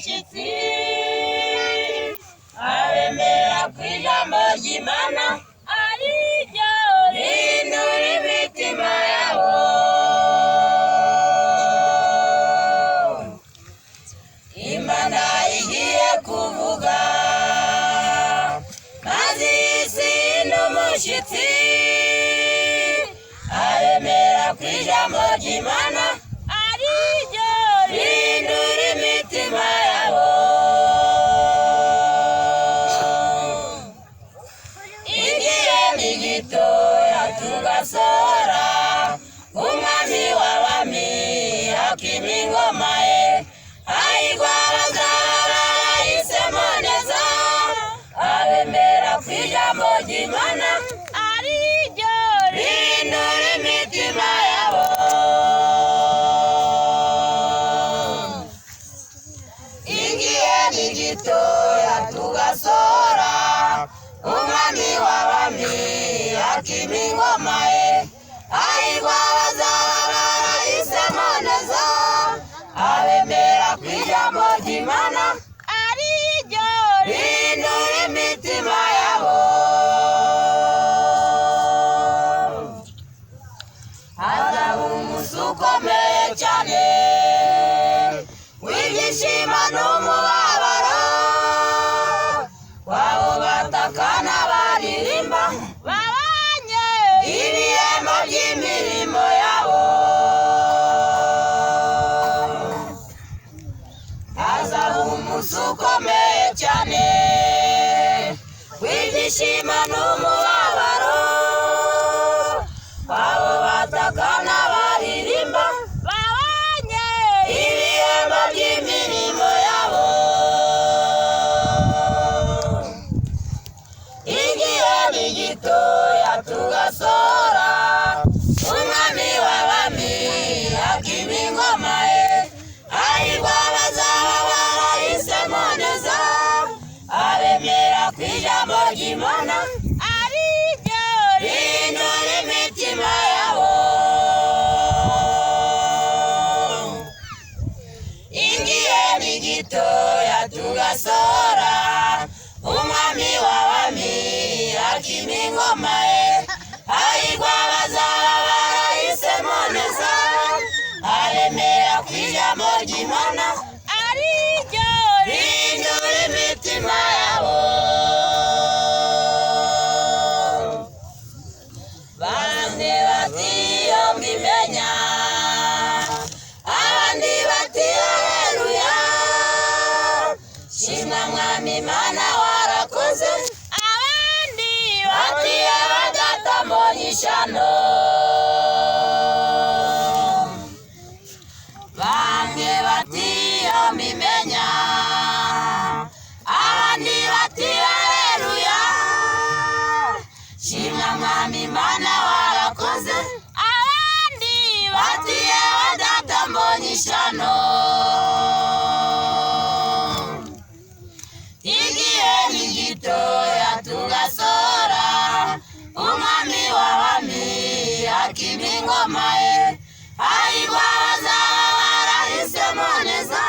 umushyitsi aremera ku ijambo ry'Imana ari ryo rihindura imitima yabo. Imana igiye kuvuga maze isi ihinda umushyitsi aremera ku ijambo ry'Imana ari ryo rihindura imitima yabo. Igihe ni gitoya tugasohora umwami w'abami akima ingoma ye, hahirwa abazaba barahisemo neza abemera ku ijambo ry'Imana ari ryo rihindura imitima yabo. Igihe ni gitoya tugasohora umwami w'abami akima ingoma ye, hahirwa abazaba barahisemo neza abemera ku ijambo ry'Imana ari ryo rihindura imitima yabo. Hazaba umunsi ukomeye cyane w'ibyishimo n'umubabaro, wabo batakana baririmba babanye ibihembo by'imirimo yabo. Hazaba umunsi ukomeye cyane w'ibyishimo n'umubabaro, wabo batakana baririmba babanye ibihembo by'imirimo yabo. Igihe ni gitoya tugasohora umwami w'abami akima ingoma ye, hahirwa abazaba barahisemo neza abemera ku ijambo ry'Imana ari ryo rihindura imitima yabo. Igihe ni gitoya tugasohora umwami w'abami akima ingoma ye, hahirwa abazaba barahisemo neza abemera ku ijambo ry'Imana ari ryo rihindura imitima yabo. Bamwe bati iyo mbimenya, abandi bati haleluya, shimwa mwami Imana warakoze, abandi bati abadata mbonye ishyano. Bamwe bati iyo mbimenya, abandi bati haleluya, shimwa mwami Imana warakoze, abandi bati abadata mbonye ishyano. Igihe ni gitoya tugasohora umwami w'abami akima ingoma ye, hahirwa abazaba barahisemo neza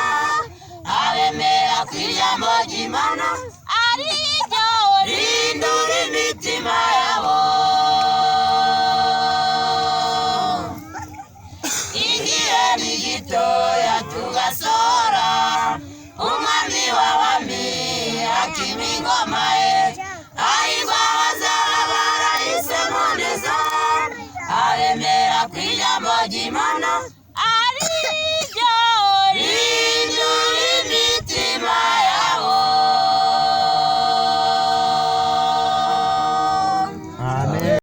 abemera ku ijambo ry'Imana ari ryo rihindura imitima yabo. Igihe ni gitoya tugasohora umwami w'abami akima ingoma ye, hahirwa abazaba barahisemo neza abemera ku ijambo ry'Imana ari